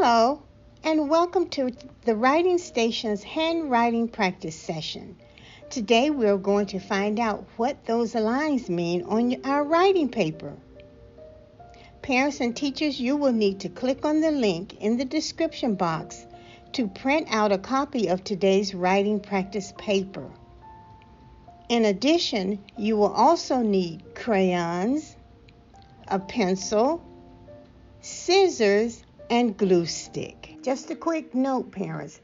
Hello, and welcome to the Writing Station's Handwriting Practice session. Today we're going to find out what those lines mean on our writing paper. Parents and teachers, you will need to click on the link in the description box to print out a copy of today's writing practice paper. In addition, you will also need crayons, a pencil, scissors, and glue stick. Just a quick note, parents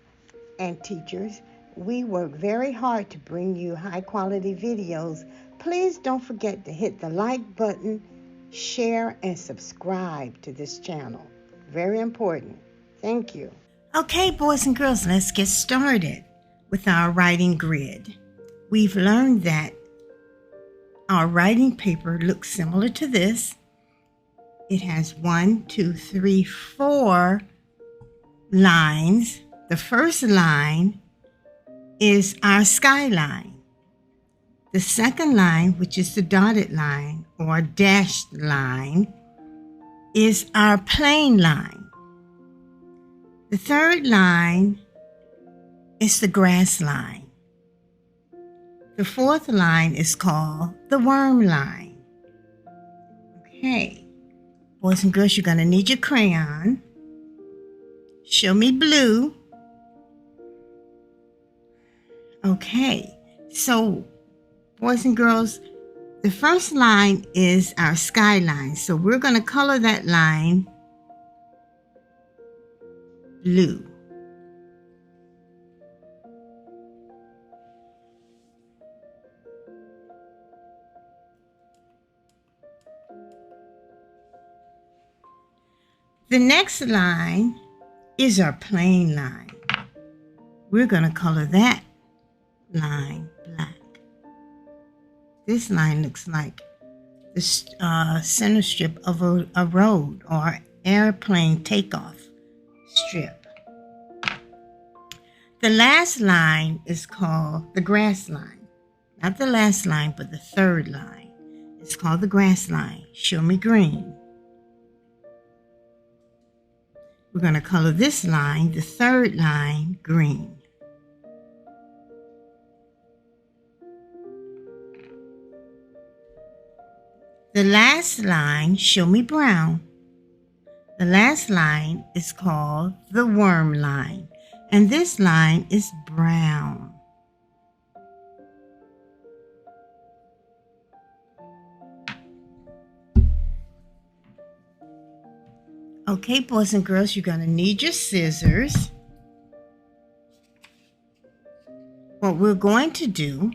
and teachers, we work very hard to bring you high quality videos. Please don't forget to hit the like button, share, and subscribe to this channel. Very important. Thank you. Okay, boys and girls, let's get started with our writing grid. We've learned that our writing paper looks similar to this. It has 1, 2, 3, 4 lines. The first line is our skyline. The second line, which is the dotted line or dashed line, is our plain line. The third line is the grass line. The fourth line is called the worm line. Okay. Boys and girls, you're going to need your crayon. Show me blue. Okay, so boys and girls, the first line is our skyline. So we're going to color that line blue. The next line is our plain line. We're going to color that line black. This line looks like the center strip of a road or airplane takeoff strip. The last line is called the grass line. Not the last line, but the third line. It's called the grass line. Show me green. We're going to color this line, the third line, green. The last line, show me brown. The last line is called the worm line, and this line is brown. Okay, boys and girls, you're going to need your scissors. What we're going to do,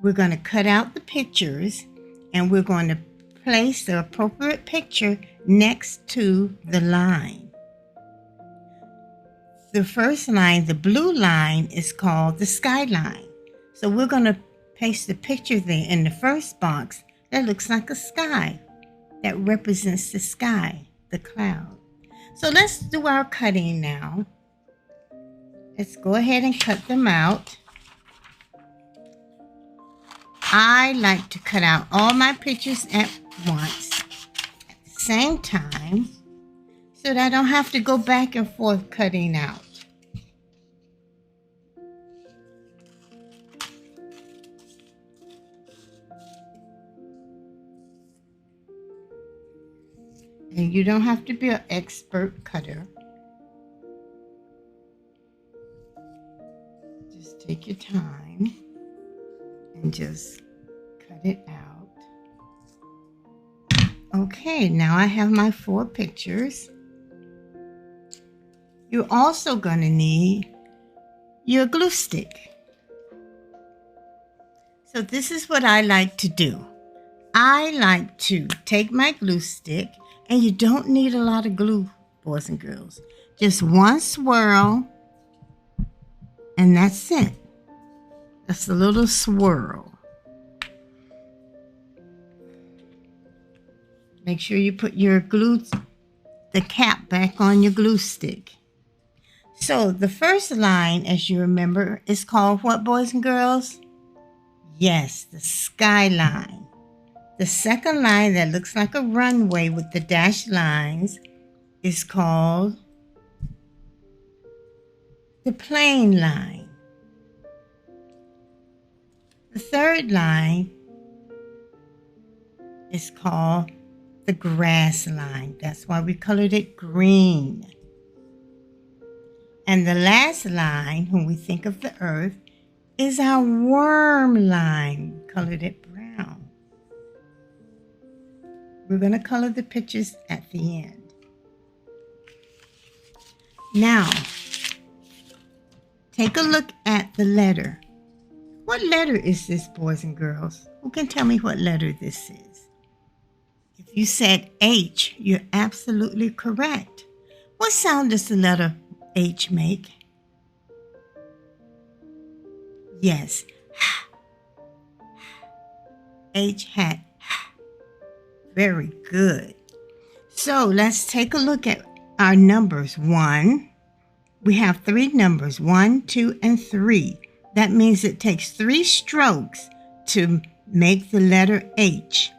we're going to cut out the pictures and we're going to place the appropriate picture next to the line. The first line, the blue line, is called the skyline. So we're going to paste the picture there in the first box that looks like a sky, that represents the sky, the cloud. So let's do our cutting now. Let's go ahead and cut them out. I like to cut out all my pictures at once, at the same time, so that I don't have to go back and forth cutting out. And you don't have to be an expert cutter. Just take your time and just cut it out. Okay, now I have my 4 pictures. You're also going to need your glue stick. So this is what I like to do. I like to take my glue stick, and you don't need a lot of glue, boys and girls. Just one swirl, and that's it. That's a little swirl. Make sure you put your the cap back on your glue stick. So the first line, as you remember, is called what, boys and girls? Yes, the skyline. The second line that looks like a runway with the dashed lines is called the plain line. The third line is called the grass line. That's why we colored it green. And the last line, when we think of the earth, is our worm line. We colored it brown. We're going to color the pictures at the end. Now, take a look at the letter. What letter is this, boys and girls? Who can tell me what letter this is? If you said H, you're absolutely correct. What sound does the letter H make? Yes. H hat. Very good. So let's take a look at our numbers. We have 3 numbers, 1, 2, and 3. That means it takes 3 strokes to make the letter H.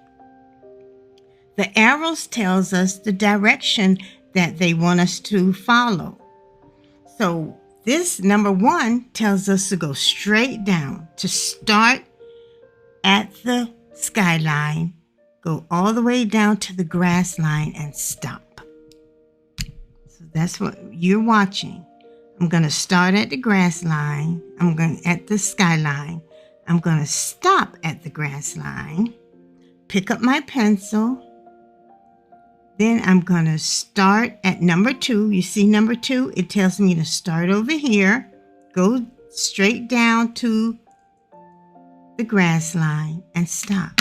The arrows tells us the direction that they want us to follow. So this number 1 tells us to go straight down, to start at the skyline, go all the way down to the grass line and stop. So that's what you're watching. I'm going to start at the grass line. At the skyline. I'm going to stop at the grass line, pick up my pencil. Then I'm going to start at number 2. You see number 2? It tells me to start over here, go straight down to the grass line and stop.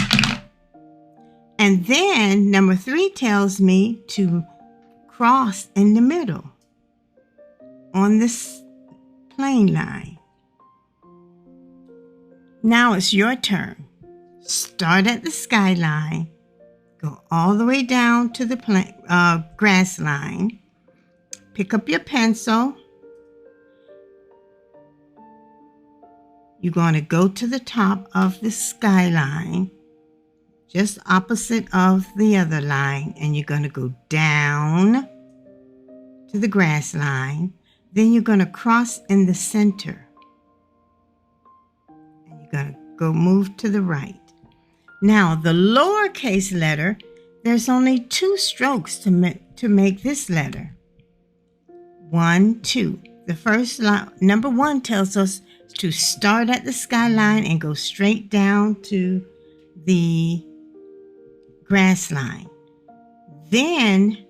And then number 3 tells me to cross in the middle on this plain line. Now it's your turn. Start at the skyline. Go all the way down to the grass line. Pick up your pencil. You're going to go to the top of the skyline, just opposite of the other line, and you're going to go down to the grass line. Then you're going to cross in the center. And you're going to go move to the right. Now, the lowercase letter, there's only 2 strokes to make this letter. 1, 2. The first line, number 1 tells us to start at the skyline and go straight down to the grass line. Then,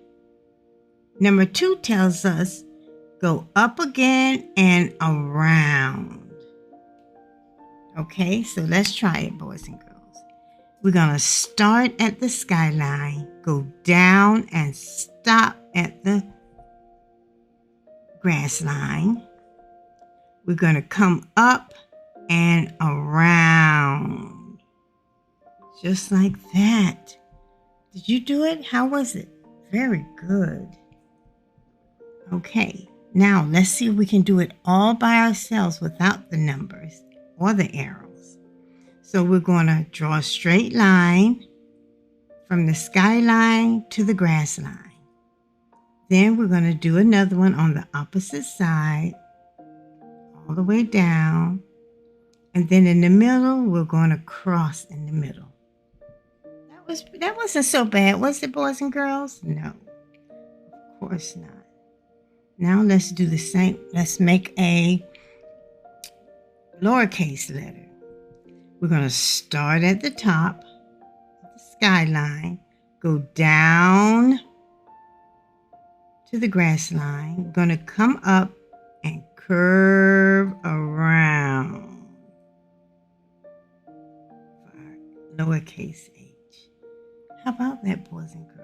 number 2 tells us go up again and around. Okay, so let's try it, boys and girls. We're going to start at the skyline, go down and stop at the grass line. We're going to come up and around. Just like that. Did you do it? How was it? Very good. Okay, now let's see if we can do it all by ourselves without the numbers or the arrows. So we're going to draw a straight line from the skyline to the grass line. Then we're going to do another one on the opposite side, all the way down. And then in the middle, we're going to cross in the middle. That wasn't so bad, was it, boys and girls? No, of course not. Now let's do the same. Let's make a lowercase letter. We're going to start at the top of the skyline, go down to the grass line. We're going to come up and curve around for our lowercase h. How about that, boys and girls?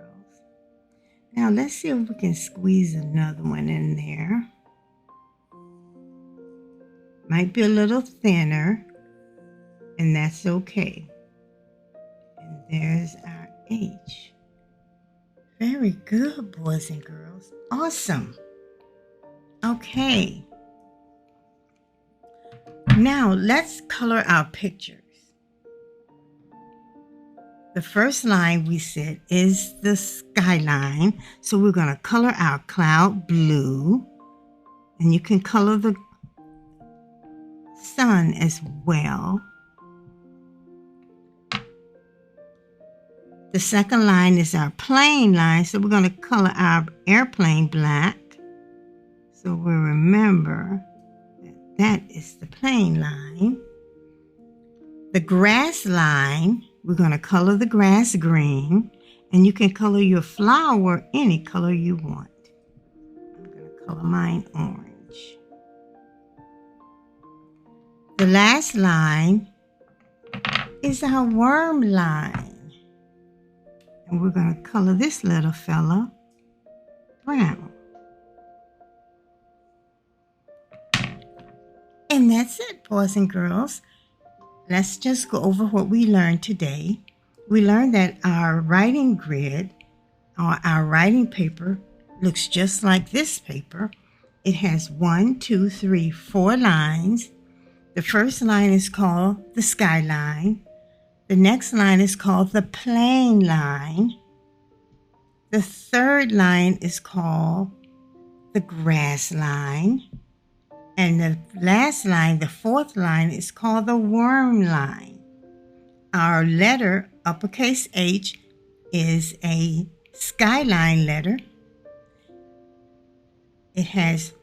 Now let's see if we can squeeze another one in there. Might be a little thinner, and that's okay. And there's our H. Very good, boys and girls. Awesome. Okay. Now let's color our pictures. The first line we said is the skyline. So we're going to color our cloud blue. And you can color the sun as well. The second line is our plane line, so we're going to color our airplane black. So we'll remember that is the plane line. The grass line, we're going to color the grass green, and you can color your flower any color you want. I'm going to color mine orange. The last line is our worm line. And we're going to color this little fella brown. And that's it, boys and girls. Let's just go over what we learned today. We learned that our writing grid, or our writing paper, looks just like this paper. It has 1, 2, 3, 4 lines. The first line is called the skyline. The next line is called the plane line. The third line is called the grass line. And the last line, the fourth line, is called the worm line. Our letter, uppercase H, is a skyline letter. It has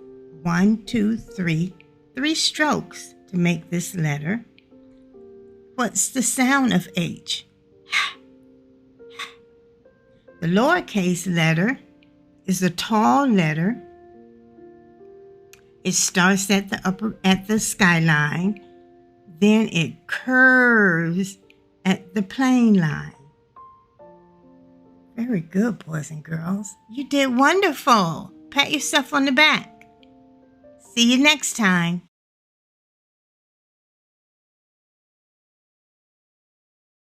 1, 2, 3 strokes to make this letter. What's the sound of H? The lowercase letter is a tall letter. It starts at the skyline, then it curves at the plane line. Very good, boys and girls. You did wonderful. Pat yourself on the back. See you next time.